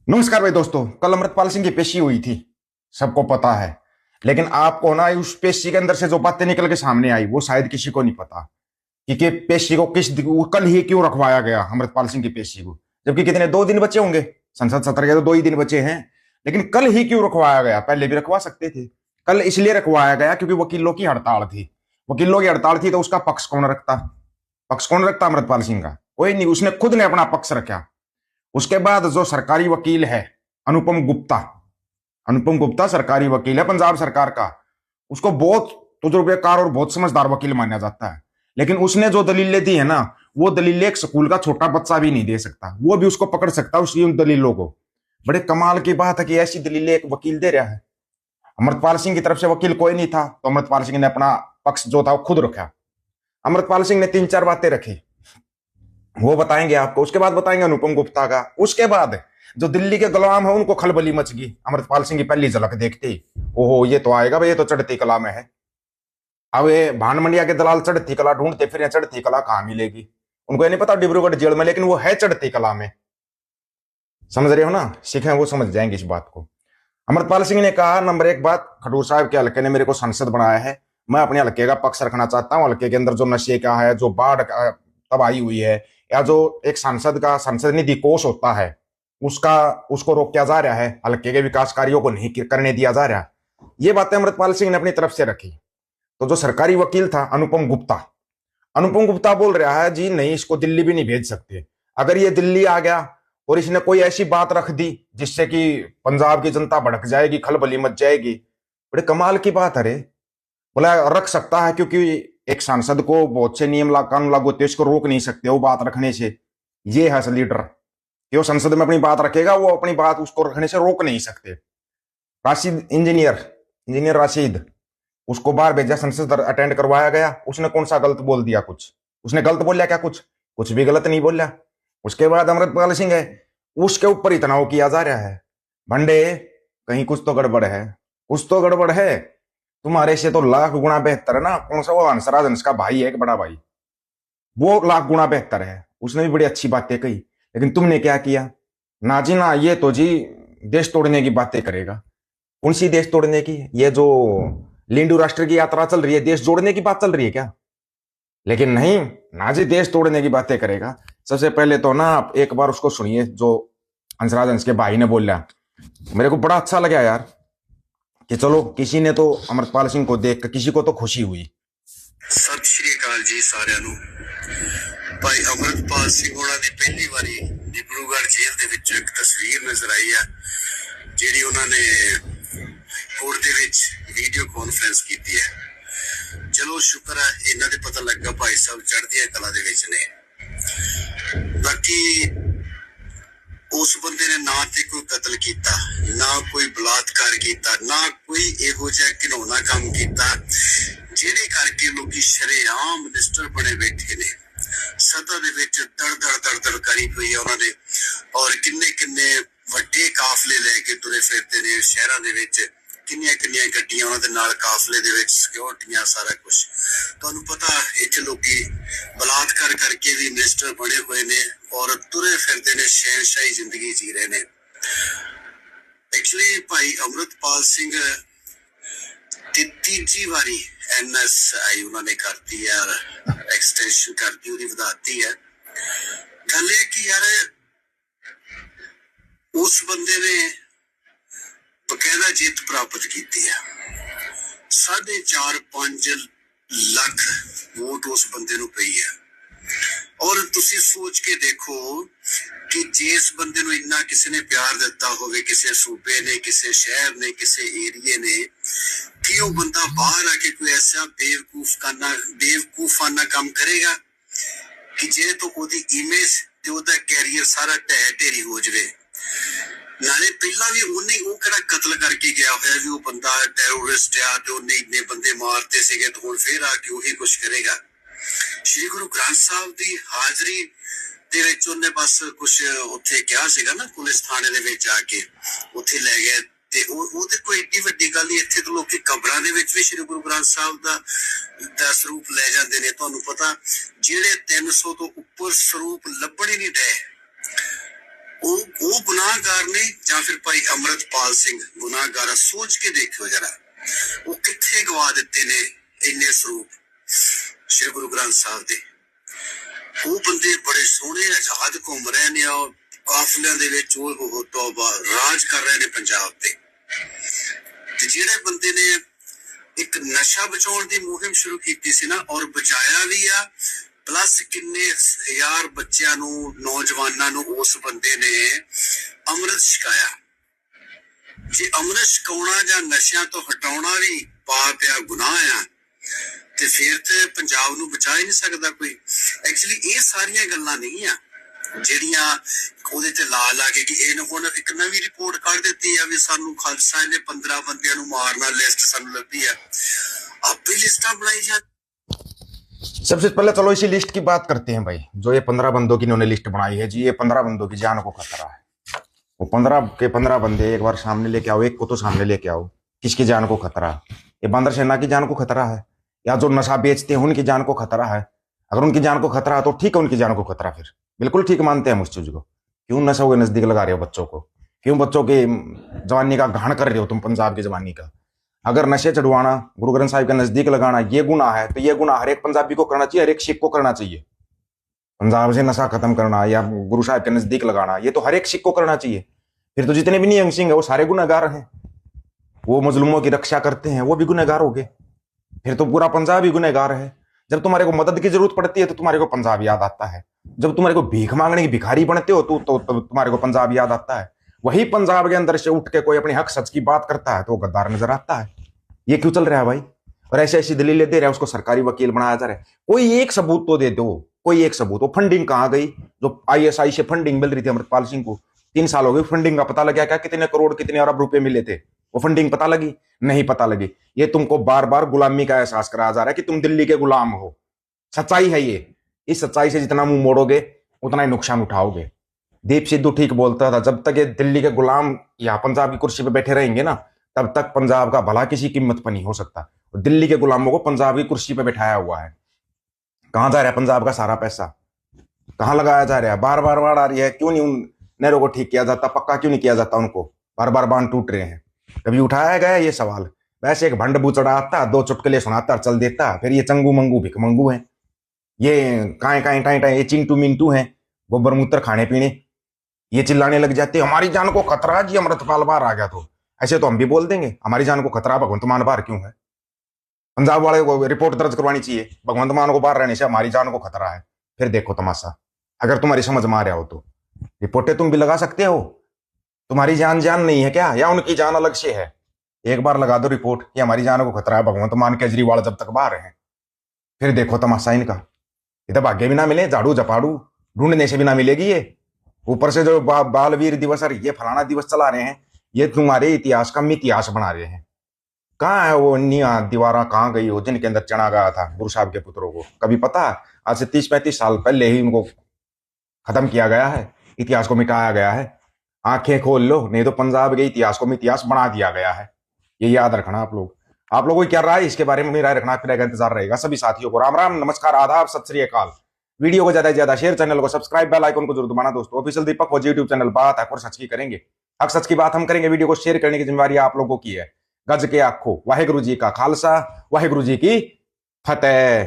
नमस्कार भाई दोस्तों। कल अमृतपाल सिंह की पेशी हुई थी, सबको पता है। लेकिन आपको ना उस पेशी के अंदर से जो बातें निकल के सामने आई वो शायद किसी को नहीं पता कि पेशी को कल ही क्यों रखवाया गया अमृतपाल सिंह की पेशी को, जबकि कितने 2 दिन बचे होंगे। संसद सत्र के तो 2 ही दिन बचे हैं। लेकिन कल ही क्यों रखवाया गया? पहले भी रखवा सकते थे। कल इसलिए रखवाया गया क्योंकि वकीलों की हड़ताल थी। वकीलों की हड़ताल थी तो उसका पक्ष कौन रखता? पक्ष कौन रखता अमृतपाल सिंह का? कोई नहीं। उसने खुद ने अपना पक्ष रखा। उसके बाद जो सरकारी वकील है अनुपम गुप्ता, अनुपम गुप्ता सरकारी वकील है पंजाब सरकार का। उसको बहुत तजुर्बेकार और बहुत समझदार वकील माना जाता है। लेकिन उसने जो दलीलें दी है ना, वो दलीलें एक स्कूल का छोटा बच्चा भी नहीं दे सकता। वो भी उसको पकड़ सकता है उसकी उन दलीलों को। बड़े कमाल की बात है कि ऐसी दलीलें एक वकील दे रहा है। अमृतपाल सिंह की तरफ से वकील कोई नहीं था तो अमृतपाल सिंह ने अपना पक्ष जो था वो खुद रखा। अमृतपाल सिंह ने 3-4 बातें रखी, वो बताएंगे आपको। उसके बाद बताएंगे अनुपम गुप्ता का। उसके बाद जो दिल्ली के गुलाम है उनको खलबली मच गई अमृतपाल सिंह की पहली झलक देखते ही। ओहो, ये तो आएगा भाई, ये तो चढ़ती कला में है। अब ये भान मंडिया के दलाल चढ़ती कला ढूंढते फिर चढ़ती कला कहां मिलेगी? उनको ये नहीं पता डिब्रूगढ़ जेल में, लेकिन वो है चढ़ती कला में। समझ रहे हो ना? सीखे वो समझ जाएंगे इस बात को। अमृतपाल सिंह ने कहा, नंबर 1 बात, खडूर साहब के हल्के ने मेरे को सांसद बनाया है, मैं अपने हल्के का पक्ष रखना चाहता हूं। हल्के के अंदर जो नशे का है, जो बाढ़ तबाही हुई है, या जो एक सांसद का संसद निधि कोष होता है उसका उसको रोका जा रहा है, हल्के के विकास कार्यों को नहीं करने दिया जा रहा। ये बातें अमृतपाल सिंह ने अपनी तरफ से रखी। तो जो सरकारी वकील था अनुपम गुप्ता, अनुपम गुप्ता बोल रहा है जी नहीं, इसको दिल्ली भी नहीं भेज सकते। अगर ये दिल्ली आ गया और इसने कोई ऐसी बात रख दी जिससे कि पंजाब की जनता भड़क जाएगी, खलबली मच जाएगी। बड़े कमाल की बात है रे। बोला रख सकता है क्योंकि एक सांसद को बहुत से नियम कानून लागू होते हैं, इसको रोक नहीं सकते वो बात रखने से। ये है लीडर कि वो संसद में अपनी बात रखेगा, वो अपनी बात उसको रखने से रोक नहीं सकते। राशिद इंजीनियर, इंजीनियर राशिद, उसको बाहर भेजा, संसद अटेंड करवाया गया। उसने कौन सा गलत बोल दिया? कुछ उसने गलत बोला क्या? कुछ भी गलत नहीं बोला। उसके बाद अमृतपाल सिंह है, उसके ऊपर इतना वो किया जा रहा है। भंडे, कहीं कुछ तो गड़बड़ है, कुछ तो गड़बड़ है। तुम्हारे से तो लाख गुना बेहतर है ना। कौन सा वो हंसराज हंस का भाई है, एक बड़ा भाई, वो लाख गुना बेहतर है। उसने भी बड़ी अच्छी बातें कही। लेकिन तुमने क्या किया? ना जी ना, ये तो जी देश तोड़ने की बातें करेगा। कौन सी देश तोड़ने की? ये जो लिंडू राष्ट्र की यात्रा चल रही है, देश जोड़ने की बात चल रही है क्या? लेकिन नहीं ना जी, देश तोड़ने की बातें करेगा। सबसे पहले तो ना आप एक बार उसको सुनिए जो हंसराज हंस के भाई ने बोला। मेरे को बड़ा अच्छा लगा यार कि चलो किसी ने तो अमृतपाल सिंह को देख कर किसी को तो खुशी हुई। सत श्री अकाल जी साਰਿਆਂ ਨੂੰ। ਭਾਈ ਅਮਰਤਪਾਲ ਸਿੰਘ ਉਹਨਾਂ ਦੀ ਪਹਿਲੀ ਵਾਰੀ ਡਿਬਰੂਗੜ੍ਹ ਜੇਲ੍ਹ ਦੇ ਵਿੱਚ ਇੱਕ ਤਸਵੀਰ ਨਜ਼ਰ ਆਈ ਆ, ਜਿਹੜੀ ਉਹਨਾਂ ਨੇ ਕੋਰਟ ਦੇ ਵਿੱਚ ਵੀਡੀਓ ਕਾਨਫਰੰਸ ਕੀਤੀ ਹੈ। ਚਲੋ ਸ਼ੁਕਰ ਹੈ ਇਹਨਾਂ ਦੇ ਪਤਾ ਲੱਗਾ ਭਾਈ ਸਾਹਿਬ ਚੜ੍ਹਦੀ ਕਲਾ ਦੇ ਵਿੱਚ ਨੇ। ਬਾਕੀ उस बंदे ने ना ते कोई कतल किया, ना कोई बलात्कार किया, ना कोई इहो जिहा घिनौना काम किया जिहदे करके लोकी शरेआम मिनिस्टर बने बैठे ने। सत्ता दे विच दड़ करी हुई है उन्होंने, और किन्ने किन्ने वड्डे काफले लैके तुरे फिरते ने शहरां दे विच। किन्नियां किन्नियां गड्डियां उन्हां दे नाल काफले दे विच, सिक्योरिटियां, सारा कुछ। तुहानूं पता इत्थे लोकी बलात्कार करके भी मिनिस्टर बने हुए ने और तुरे फिरते ने, शहनशाही जिंदगी जी रहे ने। एक्चुअली भाई अमृतपाल सिंह दी तीजी बारी NSI उन्होंने करती है, एक्सटेंशन करती, उहदी वधाती है। गल ये कि यार उस बंदे ने बकायदा जित प्राप्त की है। 4.5 लाख वोट उस बंदे नूं पई है। और तुसी सोच के देखो कि जिस बंदे नूं इन्ना किसी ने प्यार दिता होवे, किसी सूबे ने, किसी शहर ने, किसी एरिए ने, कि वो बंदा बाहर आके कोई ऐसा बेवकूफाना काम करेगा कि जे तो ओदी इमेज ते ओदा कैरियर सारा ढह ढेरी हो जाए। नाले पहला भी उन्हें वो किहड़ा कतल करके गया होया भी वो बंदा टैरोरिस्ट आ ते उन्हें इन्ने बंदे मारते सीगे, तो हुण फिर आके वही कुछ करेगा। श्री गुरु ग्रंथ साहब की हाजरी दे विच उन्हें बस कुछ उत्थे क्या सीगा ना, पुलिस थाने दे विच आके उत्थे ले गए ते ओहदे कोई एडी वड्डी गल नहीं। इत्थे तो लोग कबरां दे विच भी श्री गुरु ग्रंथ साहब दा स्वरूप ले जांदे ने। तुहानूं पता जिहड़े 300 तो उपर स्वरूप लभण ही नहीं डे, ਉਹ ਗੁਨਾਹਗਾਰ ਨੇ ਜਾਂ ਫਿਰ ਭਾਈ ਅਮਰਤਪਾਲ ਸਿੰਘ ਗੁਨਾਹਗਾਰ ਆ? ਸੋਚ ਕੇ ਦੇਖਿਓ ਜਰਾ, ਉਹ ਕਿੱਥੇ ਗਵਾ ਦਿੱਤੇ ਨੇ ਇੰਨੇ ਸਰੂਪ ਸ਼੍ਰੀ ਗੁਰੂ ਗ੍ਰੰਥ ਸਾਹਿਬ ਦੇ। ਉਹ ਬੰਦੇ ਬੜੇ ਸੋਹਣੇ ਆਜ਼ਾਦ ਘੁੰਮ ਰਹੇ ਨੇ, ਉਹ ਕਾਫਲਿਆਂ ਦੇ ਵਿੱਚ ਉਹ ਤੌਬਾ ਰਾਜ ਕਰ ਰਹੇ ਨੇ ਪੰਜਾਬ ਤੇ। ਤੇ ਜਿਹੜੇ ਬੰਦੇ ਨੇ ਇੱਕ ਨਸ਼ਾ ਬਚਾਉਣ ਦੀ ਮੁਹਿੰਮ ਸ਼ੁਰੂ ਕੀਤੀ ਸੀ ਨਾ, ਔਰ ਬਚਾਇਆ ਵੀ ਆ, ਪਲੱਸ ਕਿੰਨੇ ਹਜ਼ਾਰ ਬੱਚਿਆਂ ਨੂੰ, ਨੌਜਵਾਨਾਂ ਨੂੰ ਉਸ ਬੰਦੇ ਨੇ ਅੰਮ੍ਰਿਤ ਛਕਾਇਆ। ਜੇ ਅੰਮ੍ਰਿਤ ਛਕਾਉਣਾ ਜਾਂ ਨਸ਼ਿਆਂ ਤੋਂ ਹਟਾਉਣਾ ਵੀ ਪਾਪ ਆ, ਗੁਨਾਹ ਆ, ਤੇ ਫਿਰ ਤੇ ਪੰਜਾਬ ਨੂੰ ਬਚਾ ਹੀ ਨਹੀਂ ਸਕਦਾ ਕੋਈ। ਐਕਚੁਅਲੀ ਇਹ ਸਾਰੀਆਂ ਗੱਲਾਂ ਨਹੀਂ ਆ ਜਿਹੜੀਆਂ ਉਹਦੇ ਤੇ ਲਾ ਲਾ ਕੇ ਕਿ ਇਹਨੂੰ ਹੁਣ ਇੱਕ ਨਵੀਂ ਰਿਪੋਰਟ ਕੱਢ ਦਿੱਤੀ ਆ ਵੀ ਸਾਨੂੰ ਖਾਲਸਾ ਨੇ 15 ਬੰਦਿਆਂ ਨੂੰ ਮਾਰਨਾ, ਲਿਸਟ ਸਾਨੂੰ ਲੱਭੀ ਆ। ਆਪੇ ਲਿਸਟਾਂ ਬਣਾਈ ਜਾ। सबसे पहले चलो इसी लिस्ट की बात करते हैं भाई। जो ये 15 बंदों की इन्होंने लिस्ट बनाई है जी, ये 15 बंदों की जान को खतरा है। वो 15 के 15 बंदे एक बार सामने लेके आओ, एक को तो सामने लेके आओ, किसकी जान को खतरा है? ये बंदर सेना की जान को खतरा है या जो नशा बेचते हैं उनकी जान को खतरा है? अगर उनकी जान को खतरा है तो ठीक है, उनकी जान को खतरा, फिर बिल्कुल ठीक मानते हैं हम उस चीज को। क्यों नशा के नजदीक लगा रहे हो बच्चों को? क्यों बच्चों की जवानी का घाण कर रहे हो तुम, पंजाब की जवानी का? अगर नशे चढ़वाना, गुरु ग्रंथ साहिब के नजदीक लगाना ये गुनाह है, तो ये गुनाह हर एक पंजाबी को करना चाहिए, हर एक सिख को करना चाहिए। पंजाब से नशा खत्म करना या गुरु साहिब के नजदीक लगाना, ये तो हर एक सिख को करना चाहिए। फिर तो जितने भी निहंग सिंह है वो सारे गुनहगार हैं। वो मजलूमों की रक्षा करते हैं, वो भी गुनहगार हो गए। फिर तो पूरा पंजाब ही गुनहगार है। जब तुम्हारे को मदद की जरूरत पड़ती है तो तुम्हारे को पंजाब याद आता है। जब तुम्हारे को भीख मांगने की भिखारी बनते हो तो तुम्हारे को पंजाब याद आता है। वही पंजाब के अंदर से उठ के कोई अपनी हक सच की बात करता है तो वो गद्दार नजर आता है। ये क्यों चल रहा है भाई? और ऐसे ऐसी दलीलें दे रहा है, उसको सरकारी वकील बनाया जा रहा है। कोई एक सबूत तो दे दो, कोई एक सबूत। वो फंडिंग कहाँ गई? जो ISI से फंडिंग मिल रही थी अमृतपाल सिंह को, 3 साल हो गए, फंडिंग का पता लगा क्या? कितने करोड़, कितने अरब रुपए मिले थे? वो फंडिंग पता लगी? नहीं पता लगी। ये तुमको बार बार गुलामी का एहसास कराया जा रहा है कि तुम दिल्ली के गुलाम हो। सच्चाई है ये। इस सच्चाई से जितना मुंह मोड़ोगे उतना ही नुकसान उठाओगे। दीप सिद्धू ठीक बोलता था, जब तक ये दिल्ली के गुलाम या पंजाब की कुर्सी पे बैठे रहेंगे ना, तब तक पंजाब का भला किसी कीमत पर नहीं हो सकता। दिल्ली के गुलामों को पंजाब की कुर्सी पे बैठाया हुआ है। कहां जा रहा है पंजाब का सारा पैसा? कहां लगाया जा रहा है? बार बार बाढ़ आ रही है, क्यों नहीं उन नहरों को ठीक किया जाता? पक्का क्यों नहीं किया जाता उनको? बार बार बांध टूट रहे हैं, कभी उठाया गया ये सवाल? वैसे एक भंड बूचड़ा आता, 2 चुटकुले सुनाता और चल देता। फिर ये चंगू मंगू भिख मंगू है, ये काए काए टाए टाए, ये चिंटू मिंटू है, गोबर मूत्र खाने पीने, ये चिल्लाने लग जाते हमारी जान को खतरा जी, अमृतपाल बाहर आ गया तो। ऐसे तो हम भी बोल देंगे हमारी जान को खतरा, भगवंत मान बाहर क्यों है? पंजाब वाले को रिपोर्ट दर्ज करवानी चाहिए, भगवंत मान को बाहर रहने से हमारी जान को खतरा है। फिर देखो तमाशा, अगर तुम्हारी समझ में आ रहा हो तो रिपोर्टें तुम भी लगा सकते हो। तुम्हारी जान जान नहीं है क्या, या उनकी जान अलग से है? एक बार लगा दो रिपोर्ट कि हमारी जान को खतरा है, भगवंत मान केजरीवाल जब तक बाहर है। फिर देखो तमाशा इनका। इधर भाग्य भी ना मिले, झाड़ू झपाड़ू ढूंढने से भी ना मिलेगी ये। ऊपर से जो बालवीर दिवस और ये फलाना दिवस चला रहे हैं, ये तुम्हारे इतिहास का इतिहास बना रहे हैं। कहाँ है वो दीवारा, कहाँ गई हो जिनके अंदर चढ़ा गया था गुरु साहब के पुत्रों को? कभी पता? आज से 30-35 साल पहले ही उनको खत्म किया गया है, इतिहास को मिटाया गया है। आंखें खोल लो, नहीं तो पंजाब के इतिहास को इतिहास बना दिया गया है। ये याद रखना आप लोग। आप लोगों की क्या राय इसके बारे में राय रखना फिर इंतजार रहेगा। सभी साथियों को राम राम, नमस्कार, आदाब, सत श्री अकाल। वीडियो को ज्यादा से ज्यादा शेयर, चैनल को सब्सक्राइब, बेल आइकन को जरूर दबाना दोस्तों। ऑफिशियल दीपक वो यूट्यूब चैनल बात हक और सच की करेंगे, हक सच की बात हम करेंगे। वीडियो को शेयर करने की जिम्मेवारी आप लोगों की है। गज के आखो, वाहेगुरु जी का खालसा, वाहेगुरु जी की फतेह।